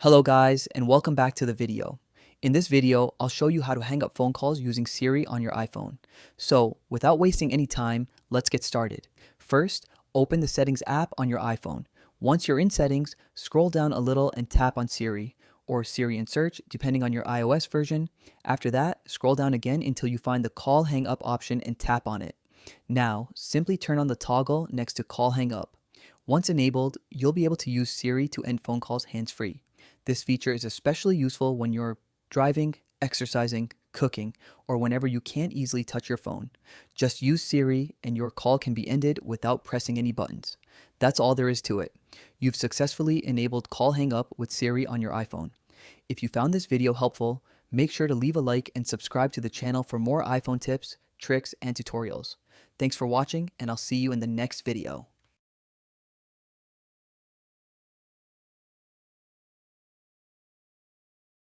Hello guys, and welcome back to the video. In this video, I'll show you how to hang up phone calls using Siri on your iPhone. So, without wasting any time, let's get started. First, open the Settings app on your iPhone. Once you're in Settings, scroll down a little and tap on Siri, or Siri in Search, depending on your iOS version. After that, scroll down again until you find the Call Hang Up option and tap on it. Now, simply turn on the toggle next to Call Hang Up. Once enabled, you'll be able to use Siri to end phone calls hands-free. This feature is especially useful when you're driving, exercising, cooking, or whenever you can't easily touch your phone. Just use Siri and your call can be ended without pressing any buttons. That's all there is to it. You've successfully enabled Call Hang Up with Siri on your iPhone. If you found this video helpful, make sure to leave a like and subscribe to the channel for more iPhone tips, tricks, and tutorials. Thanks for watching, and I'll see you in the next video.